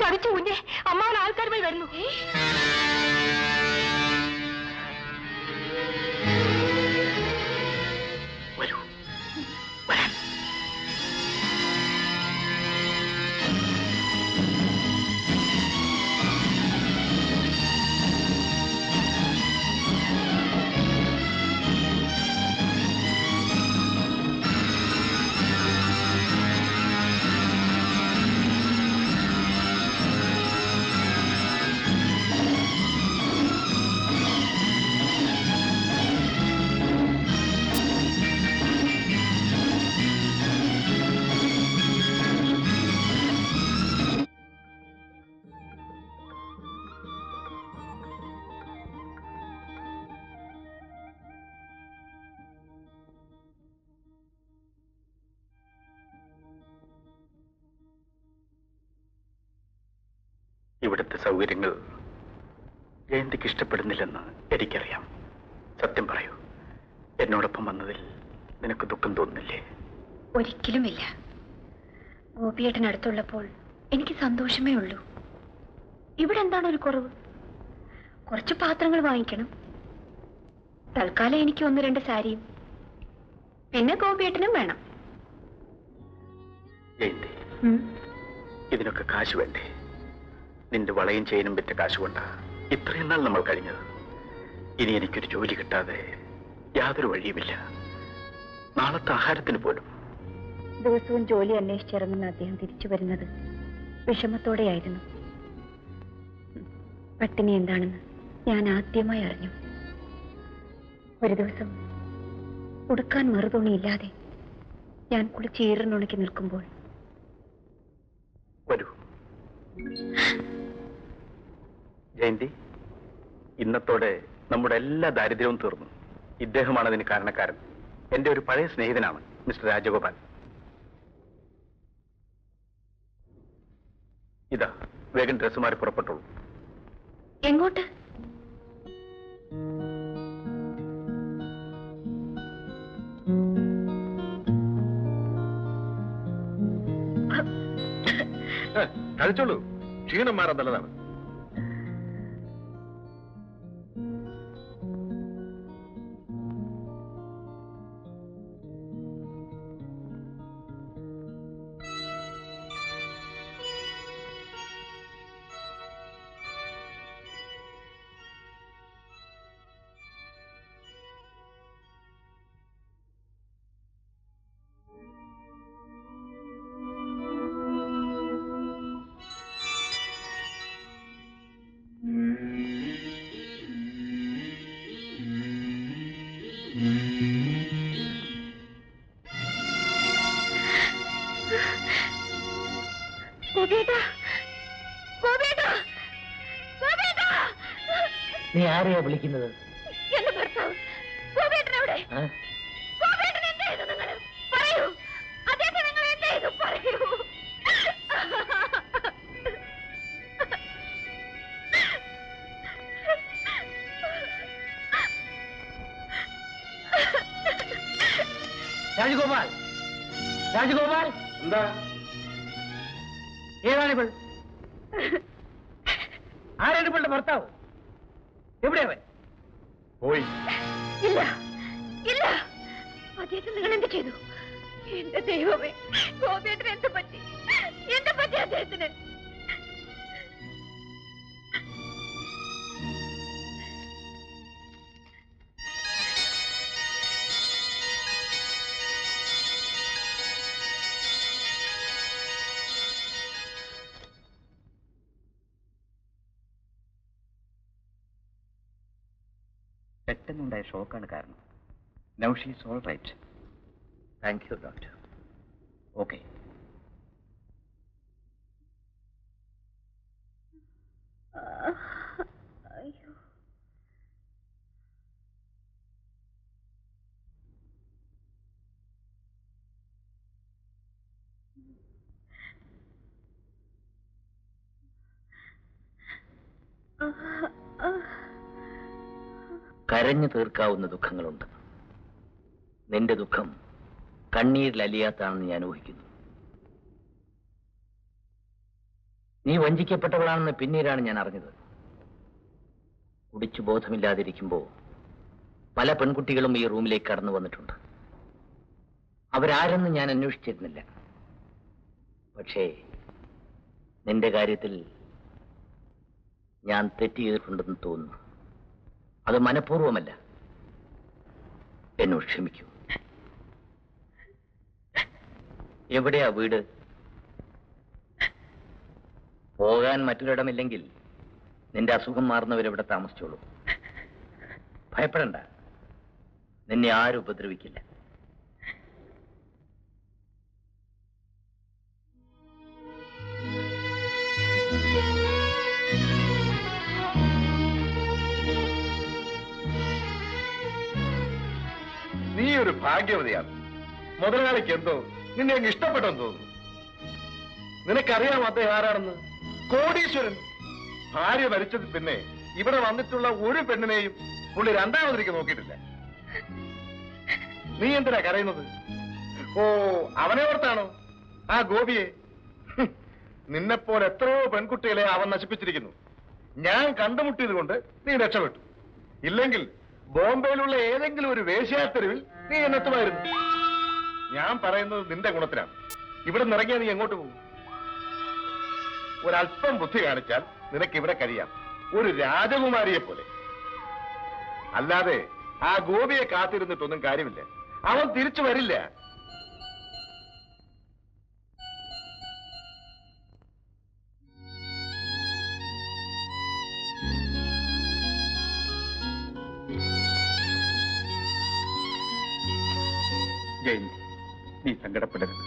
ചതിച്ചു കുഞ്ഞെ, അമ്മാവൻ ആൾക്കാരുമായി വരുന്നു. ഇവിടുത്തെ സൗകര്യങ്ങൾ ജയന്തിക്ക് ഇഷ്ടപ്പെടുന്നില്ലെന്ന് എനിക്കറിയാം. സത്യം പറയൂ, എന്നോടൊപ്പം വന്നതിൽ നിനക്ക് ദുഃഖം തോന്നുന്നില്ലേ? ഒരിക്കലുമില്ല. ഗോപിയേട്ടനടുത്തുള്ളപ്പോൾ എനിക്ക് സന്തോഷമേ ഉള്ളൂ. ഇവിടെ എന്താണ് ഒരു കുറവ്? കുറച്ച് പാത്രങ്ങൾ വാങ്ങിക്കണം. തൽക്കാലം എനിക്ക് 1-2 സാരിയും, പിന്നെ ഗോപിയേട്ടനും വേണം. ജയന്തി, ഇതിനൊക്കെ കാശ് വേണ്ടേ? നിന്റെ വളയും ചെയിനും വിറ്റ കാശുകൊണ്ടാ ഇത്രയും നാൾ നമ്മൾ കഴിഞ്ഞത്. ഇനി എനിക്കൊരു ജോലി കിട്ടാതെ യാതൊരു വഴിയുമില്ല, നാളത്തെ ആഹാരത്തിന് പോലും. ദിവസവും ജോലി അന്വേഷിച്ചിറങ്ങുന്ന അദ്ദേഹം തിരിച്ചു വരുന്നത് വിഷമത്തോടെയായിരുന്നു. പട്ടിണി എന്താണെന്ന് ഞാൻ ആദ്യമായി അറിഞ്ഞു. ഒരു ദിവസം ഉടുക്കാൻ മറുതുണിയില്ലാതെ ഞാൻ കുളിച്ച് ഈറിനുണക്കി നിൽക്കുമ്പോൾ, വരൂ ജയന്തി, ഇന്നത്തോടെ നമ്മുടെ എല്ലാ ദാരിദ്ര്യവും തീർന്നു. ഇദ്ദേഹമാണ് അതിന് കാരണക്കാരൻ. എന്റെ ഒരു പഴയ സ്നേഹിതനാണ് മിസ്റ്റർ രാജഗോപാൽ. ഇതാ, വേഗം ഡ്രസ് മാറി പുറപ്പെട്ടോളൂ. എങ്ങോട്ട്? കഴിച്ചോളൂ, ക്ഷീണം മാറാൻ നല്ലതാണ്. നീ ആരെയാ വിളിക്കുന്നത്? എന്റെ ഭർത്താവ് ഗോപിയേട്ടനെവിടെ? ഗോപിയേട്ടൻ എന്ത് ചെയ്തു? നിങ്ങൾ പറയൂ. അദ്ദേഹത്തെ നിങ്ങൾ എന്ത് ചെയ്തു? പറയൂ. രാജഗോപാൽ, രാജഗോപാൽ, എന്താ? ഏതാണിവൾ? ആരാണ് ഇവളുടെ ഭർത്താവ്? എവിടെയാവൻ? പോയി. ഇല്ല, ഇല്ല. അദ്ദേഹത്തെ നിങ്ങൾ എന്ത് ചെയ്തു? എന്റെ ദൈവമേ, ഗോപിയേട്ടന് എന്ത് പറ്റി? എന്ത് പറ്റി അദ്ദേഹത്തിന്? പെട്ടെന്നുണ്ടായ ഷോക്കാണ് കാരണം. Now she is all right. Thank you doctor. Okay. അയ്യോ, കരഞ്ഞു തീർക്കാവുന്ന ദുഃഖങ്ങളുണ്ട്. നിന്റെ ദുഃഖം കണ്ണീരിൽ അലിയാത്താണെന്ന് ഞാൻ ഊഹിക്കുന്നു. നീ വഞ്ചിക്കപ്പെട്ടവളാണെന്ന് പിന്നീടാണ് ഞാൻ അറിഞ്ഞത്. കുടിച്ചു ബോധമില്ലാതിരിക്കുമ്പോൾ പല പെൺകുട്ടികളും ഈ റൂമിലേക്ക് കടന്നു വന്നിട്ടുണ്ട്. അവരാരെന്ന് ഞാൻ അന്വേഷിച്ചിരുന്നില്ല. പക്ഷേ നിന്റെ കാര്യത്തിൽ ഞാൻ തെറ്റ് ചെയ്തിട്ടുണ്ടെന്ന് തോന്നുന്നു. അത് മനഃപൂർവ്വമല്ല. എന്നോട് ക്ഷമിക്കൂ. എവിടെയാ വീട്? പോകാൻ മറ്റൊരിടമില്ലെങ്കിൽ നിന്റെ അസുഖം മാറുന്നവരെവിടെ താമസിച്ചോളൂ. ഭയപ്പെടണ്ട, നിന്നെ ആരും ഉപദ്രവിക്കില്ല. നീ ഒരു ഭാഗ്യവതിയാണ്. മുതലാളിക്ക് എന്തോ നിന്നെ അങ്ങ് ഇഷ്ടപ്പെട്ടെന്ന് തോന്നുന്നു. നിനക്കറിയാം അദ്ദേഹം ആരാണെന്ന്? കോടീശ്വരൻ. ഭാര്യ മരിച്ചത് പിന്നെ ഇവിടെ വന്നിട്ടുള്ള ഒരു പെണ്ണിനെയും പുള്ളി രണ്ടാമതിരിക്ക് നോക്കിയിട്ടില്ല. നീ എന്തിനാ കരയുന്നത്? ഓ, അവനെ ഓർത്താണോ? ആ ഗോപിയെ. നിന്നെപ്പോലെ എത്രയോ പെൺകുട്ടികളെ അവൻ നശിപ്പിച്ചിരിക്കുന്നു. ഞാൻ കണ്ടുമുട്ടിയത് കൊണ്ട് നീ രക്ഷപ്പെട്ടു. ഇല്ലെങ്കിൽ ബോംബെയിലുള്ള ഏതെങ്കിലും ഒരു വേശ്യാത്തെരുവിൽ നീ എന്നെത്തുമായിരുന്നു. ഞാൻ പറയുന്നത് നിന്റെ ഗുണത്തിനാണ്. ഇവിടെ നിറങ്ങിയാ നീ എങ്ങോട്ട് പോകും? ഒരല്പം ബുദ്ധി കാണിച്ചാൽ നിനക്ക് ഇവിടെ കഴിയാം, ഒരു രാജകുമാരിയെ പോലെ. അല്ലാതെ ആ ഗോപിയെ കാത്തിരുന്നിട്ടൊന്നും കാര്യമില്ല. അവൻ തിരിച്ചു വരില്ല. ജയന്തി, നീ സങ്കടപ്പെടരുത്.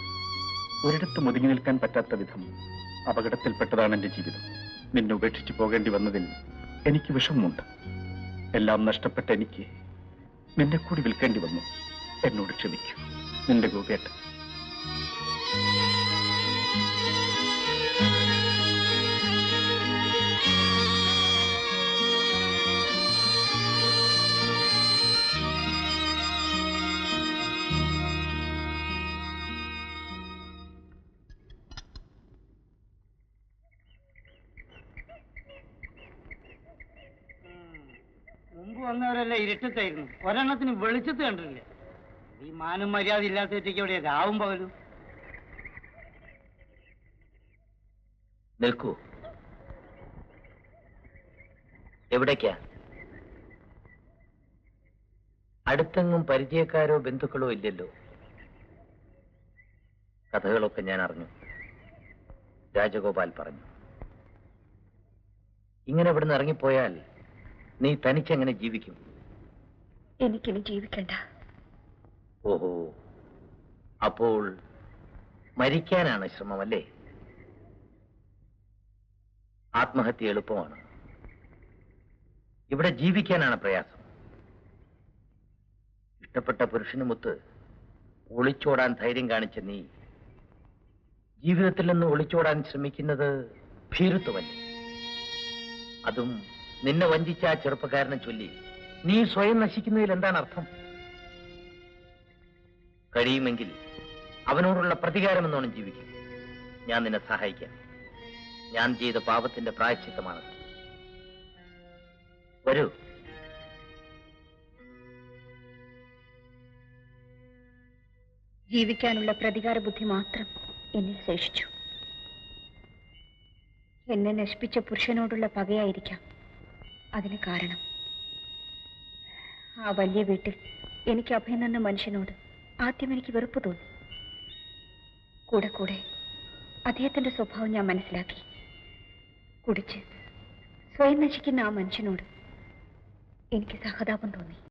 ഒരിടത്തും ഒതുങ്ങി നിൽക്കാൻ പറ്റാത്ത വിധം അപകടത്തിൽപ്പെട്ടതാണ് എന്റെ ജീവിതം. നിന്നെ ഉപേക്ഷിച്ചു പോകേണ്ടി വന്നതിൽ എനിക്ക് വിഷമമുണ്ട്. എല്ലാം നഷ്ടപ്പെട്ട എനിക്ക് നിന്നെ കൂടി വിൽക്കേണ്ടി വന്നു. എന്നോട് ക്ഷമിക്കൂ. നിന്റെ ഗോപിയേട്ടൻ. മുമ്പ് വന്നവരല്ലേ ഇരുട്ടത്തായിരുന്നു, ഒരെണ്ണത്തിന് വെളിച്ചത്ത് കണ്ടില്ല. ഈ മാനും മര്യാദ ഇല്ലാത്തേക്ക് എവിടെയാ രാവും പകലും? നിൽക്കൂ. എവിടേക്കാ? അടുത്തെങ്ങും പരിചയക്കാരോ ബന്ധുക്കളോ ഇല്ലല്ലോ. കഥകളൊക്കെ ഞാൻ അറിഞ്ഞു. രാജഗോപാൽ പറഞ്ഞു. ഇങ്ങനെ ഇവിടുന്ന് ഇറങ്ങിപ്പോയാൽ നീ തനിച്ചെങ്ങനെ ജീവിക്കും? എനിക്കിനി ജീവിക്കണ്ട. ഓഹോ, അപ്പോൾ മരിക്കാനാണ് ശ്രമമല്ലേ? ആത്മഹത്യ എളുപ്പമാണ്, ഇവിടെ ജീവിക്കാനാണ് പ്രയാസം. ഇഷ്ടപ്പെട്ട പുരുഷനുമൊത്ത് ഒളിച്ചോടാൻ ധൈര്യം കാണിച്ച നീ ജീവിതത്തിൽ നിന്ന് ഒളിച്ചോടാൻ ശ്രമിക്കുന്നത് ഭീരുത്വമല്ലേ? അതും നിന്നെ വഞ്ചിച്ച ആ ചെറുപ്പക്കാരനെ ചൊല്ലി നീ സ്വയം നശിക്കുന്നതിൽ എന്താണ് അർത്ഥം? കഴിയുമെങ്കിൽ അവനോടുള്ള പ്രതികാരമെന്നോണം ജീവിക്കും. ഞാൻ നിന്നെ സഹായിക്കാം. ഞാൻ ചെയ്ത പാപത്തിന്റെ പ്രായശ്ചിത്തമാണ്. വരൂ. ജീവിക്കാനുള്ള പ്രതികാര ബുദ്ധി മാത്രം എന്നിൽ ശേഷിച്ചു. എന്നെ നശിപ്പിച്ച പുരുഷനോടുള്ള പകയായിരിക്കാം അതിന് കാരണം. ആ വലിയ വീട്ടിൽ എനിക്ക് അഭയം തന്ന മനുഷ്യനോട് ആദ്യം എനിക്ക് വെറുപ്പ് തോന്നി. കൂടെ കൂടെ അദ്ദേഹത്തിന്റെ സ്വഭാവം ഞാൻ മനസ്സിലാക്കി. കുടിച്ച് സ്വയം നശിക്കുന്ന ആ മനുഷ്യനോട് എനിക്ക് സഹതാപം തോന്നി.